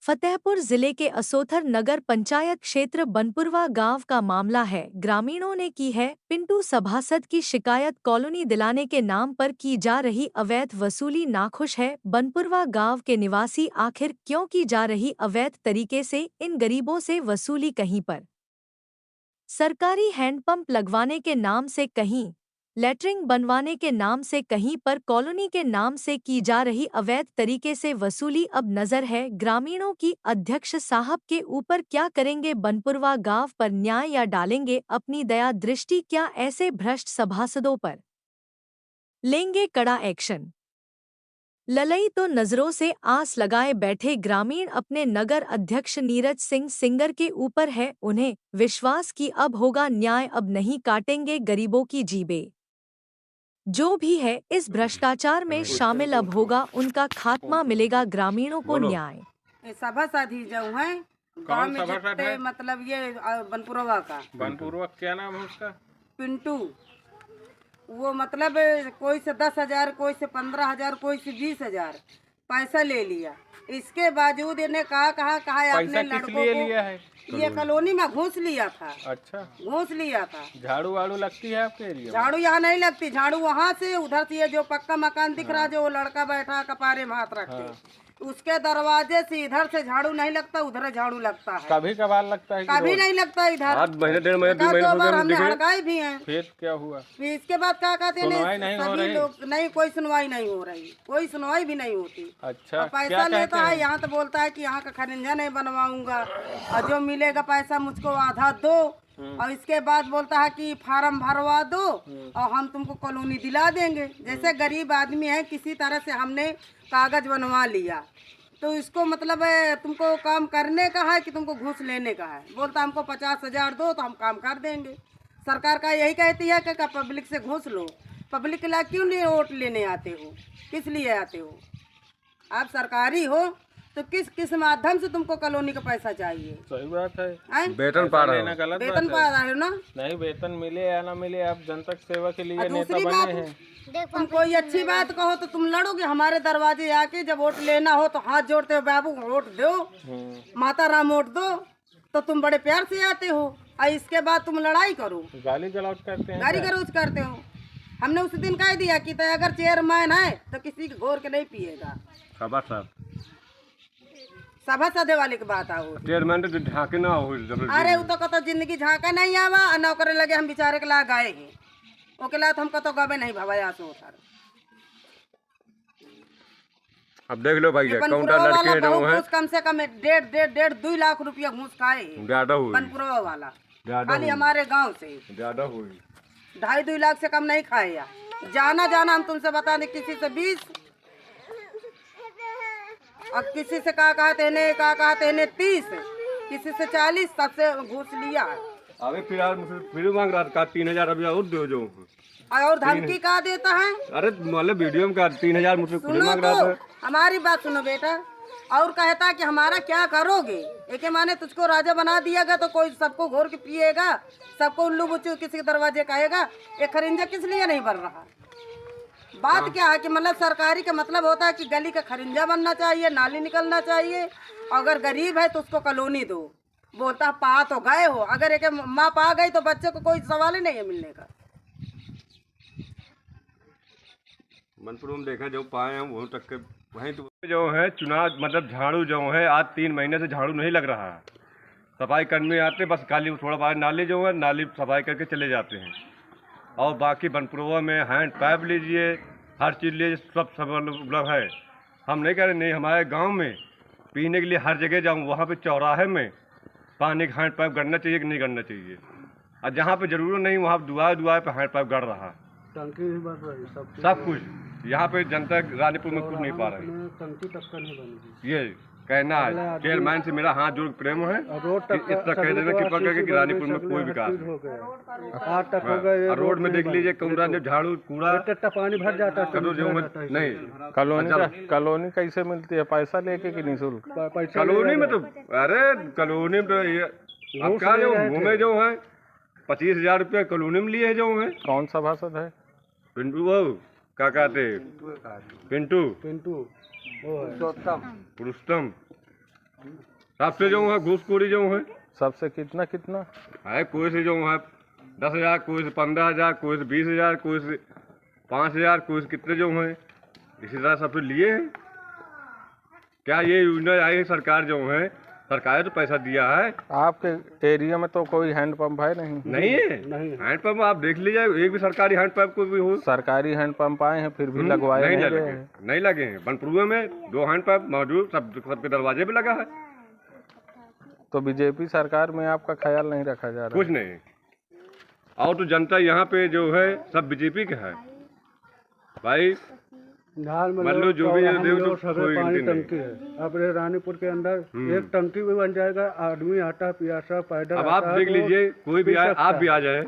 फतेहपुर जिले के असोथर नगर पंचायत क्षेत्र बनपुरवा गांव का मामला है। ग्रामीणों ने की है पिंटू सभासद की शिकायत। कॉलोनी दिलाने के नाम पर की जा रही अवैध वसूली नाखुश है बनपुरवा गांव के निवासी। आखिर क्यों की जा रही अवैध तरीके से इन गरीबों से वसूली? कहीं पर सरकारी हैंडपंप लगवाने के नाम से, कहीं लेटरिंग बनवाने के नाम से, कहीं पर कॉलोनी के नाम से की जा रही अवैध तरीके से वसूली। अब नजर है ग्रामीणों की अध्यक्ष साहब के ऊपर। क्या करेंगे बनपुरवा गांव पर न्याय या डालेंगे अपनी दया दृष्टि? क्या ऐसे भ्रष्ट सभासदों पर लेंगे कड़ा एक्शन? ललई तो नजरों से आस लगाए बैठे ग्रामीण अपने नगर अध्यक्ष नीरज सिंह सिंगर के ऊपर है। उन्हें विश्वास कि अब होगा न्याय, अब नहीं काटेंगे गरीबों की जीबें। जो भी है इस भ्रष्टाचार में शामिल, अब होगा उनका खात्मा, मिलेगा ग्रामीणों को न्याय। सभासद ही जो है गाँव में जितने मतलब ये बनपुरवा का। बनपुरवा क्या नाम है उसका? पिंटू। वो मतलब कोई से 10,000, कोई से 15,000, कोई से 20,000 पैसा ले लिया। इसके बावजूद इन्हें कहा अपने लड़कों को लिया है? ये कॉलोनी में घूस लिया था। अच्छा, घूस लिया था। झाड़ू वाड़ू लगती है आपके एरिया? झाड़ू यहाँ नहीं लगती। झाड़ू वहाँ से उधर से, ये जो पक्का मकान दिख रहा, जो लड़का बैठा कपारे में हाथ रख के, उसके दरवाजे से इधर से झाड़ू नहीं लगता, उधर झाड़ू लगता है। कभी कभार लगता है? कभी नहीं लगता इधर। 8 महीने 1.5 महीने 2 दो बार हमने महीने हड़काए भी हैं। फिर क्या हुआ? फिर इसके बाद क्या कहते सुनवाई हैं, नहीं हो सभी रही? लोग नहीं, कोई सुनवाई नहीं हो रही, कोई सुनवाई भी नहीं होती। अच्छा, और पैसा क्या लेता कहते है यहाँ तो बोलता है कि यहाँ का खरिंजा नहीं बनवाऊंगा और जो मिलेगा पैसा मुझको आधा दो, और इसके बाद बोलता है कि फार्म भरवा दो और हम तुमको कॉलोनी दिला देंगे। जैसे गरीब आदमी है, किसी तरह से हमने कागज बनवा लिया, तो इसको मतलब तुमको काम करने का है कि तुमको घूस लेने का है? बोलता हमको 50,000 दो तो हम काम कर देंगे। सरकार का यही कहती है कि पब्लिक से घूस लो। पब्लिक के लिए क्यों लिए वोट लेने आते हो? किस लिए आते हो? आप सरकारी हो तो किस माध्यम से तुमको कॉलोनी का पैसा चाहिए? सही बात है। वेतन पा रहे हो? गलत वेतन पा रहे हो ना? नहीं, वेतन मिले या ना मिले, आप जनता की सेवा के लिए नेता दूसरी बने बात, हैं। तुम कोई अच्छी बात कहो तो तुम लड़ोगे हमारे दरवाजे आके। जब वोट लेना हो तो हाथ जोड़ते हो, बाबू वोट दो, माता राम वोट दो, तो तुम बड़े प्यार से आते हो। और इसके बाद तुम लड़ाई करो, गाली गलौज करते हैं, गाली गलौज करते हो। हमने उस दिन कह दिया कि तो अगर चेयरमैन है तो किसी के घोर के नहीं पिएगा। सभा सदे वाले की बात आओ। चेयरमैन तो झाके ना हो। अरे वो तो कतो जिंदगी झाका नहीं आवा, नौकरी लगे हम बेचारे के ला गए हैं, ओके ला हम कतो गवे नहीं भवाया तो उधर। अब देख लो भाई, बनपुरवा वाला बहुत कम से कम 1.5-2 लाख रुपया घूस खाए। ज्यादा हुई बनपुरवा वाला खाली हमारे गांव से ज्यादा हुई 2.5 लाख से कम नहीं खाए। या जाना हम तुमसे बता दें, किसी से 20 और किसी से कहा कहते हैं 30, किसी से 40, सबसे घूस लिया। अभी फिर मांग रहा था 3,000 अभी और दो जो। और धमकी का देता है? अरे मतलब वीडियो में 3,000 मुझसे सुनो मांग रहा तो, था। हमारी बात सुनो बेटा। और कहता है कि हमारा क्या करोगे? एक माने तुझको राजा बना दिएगा तो कोई सबको घोर के पिएगा, सबको उल्लू बुच्चू किसी के दरवाजे कहेगा। एक खरिंजा किस लिए नहीं बन रहा? बात क्या है कि मतलब सरकारी का मतलब होता है कि गली का खरिंजा बनना चाहिए, नाली निकलना चाहिए। अगर गरीब है तो उसको कॉलोनी दो। बोलता पा तो गए हो, अगर एक माँ पा गई तो बच्चे को कोई सवाल ही नहीं है मिलने का। मनपुर में देखा जो पाए हैं वहीं तक के वहीं तो जो है चुनाव मतलब झाड़ू जो है आज 3 महीने से झाड़ू नहीं लग रहा है। सफाई कर्मी आते बस खाली थोड़ा बाहर नाली जो है नाली सफाई करके चले जाते हैं। और बाकी बनपुरवा में हैंड पाइप लीजिए, हर चीज़ लीजिए, सब उपलब्ध है। हम नहीं कह रहे नहीं, हमारे गांव में पीने के लिए हर जगह जाऊँ, वहाँ पे चौराहे में पानी का हैंड पाइप गड़ना चाहिए कि नहीं गड़ना चाहिए। और जहाँ पे जरूरत नहीं वहाँ दुआए पे हैंड पाइप गड़ रहा है। टंकी भी बढ़ रही, सब कुछ यहाँ पे जनता रानीपुर में कुछ नहीं पा रही। टंकी तक का नहीं बनी। ये कहना है चेयरमैन से मेरा हाथ जोड़ के प्रेम है, इतना कह देना कृपा करके कि रानीपुर में कोई विकास नहीं। और रोड में देख लीजिए कौड़ा जो झाड़ू कूड़ा पानी भर जाता है जो नहीं। कॉलोनी कैसे मिलती है, पैसा लेके कि निःशुल्क? कॉलोनी में तो अरे कॉलोनी में तो ये अब क्या जो घूमे जो है 25,000 रुपया कॉलोनी में लिए जो है। कौन सा भाषण है? पिंटू वो क्या कहते पिंटू पुरुषोत्तम सबसे जो है घूसखोरी जो है सबसे कितना कितना है, कोई से जो है 10,000, कोई से 15,000, कोई से 20,000, कोई से 5,000, कोई से कितने जो है इसी तरह सबसे लिए हैं। क्या ये योजना आई है सरकार जो है, सरकार तो पैसा दिया है। आपके एरिया में तो कोई हैंडपंप है नहीं? नहीं है हैंडपंप, आप देख लीजिए एक भी सरकारी हैंडपंप कोई भी हो। सरकारी हैंडपंप आए हैं फिर भी लगवाए नहीं लगे हैं। बनपुर में 2 हैंडपंप मौजूद, सबके दरवाजे पे लगा है। तो बीजेपी सरकार में आपका ख्याल नहीं रखा जा रहा? कुछ नहीं। और तो जनता यहाँ पे जो है सब बीजेपी का है भाई। मतलब जो भी पानी टंकी है अपने रानीपुर के अंदर, एक टंकी भी बन जाएगा, आदमी आता पियासा पैदल। अब आप देख लीजिए कोई भी आए, आप भी आ जाए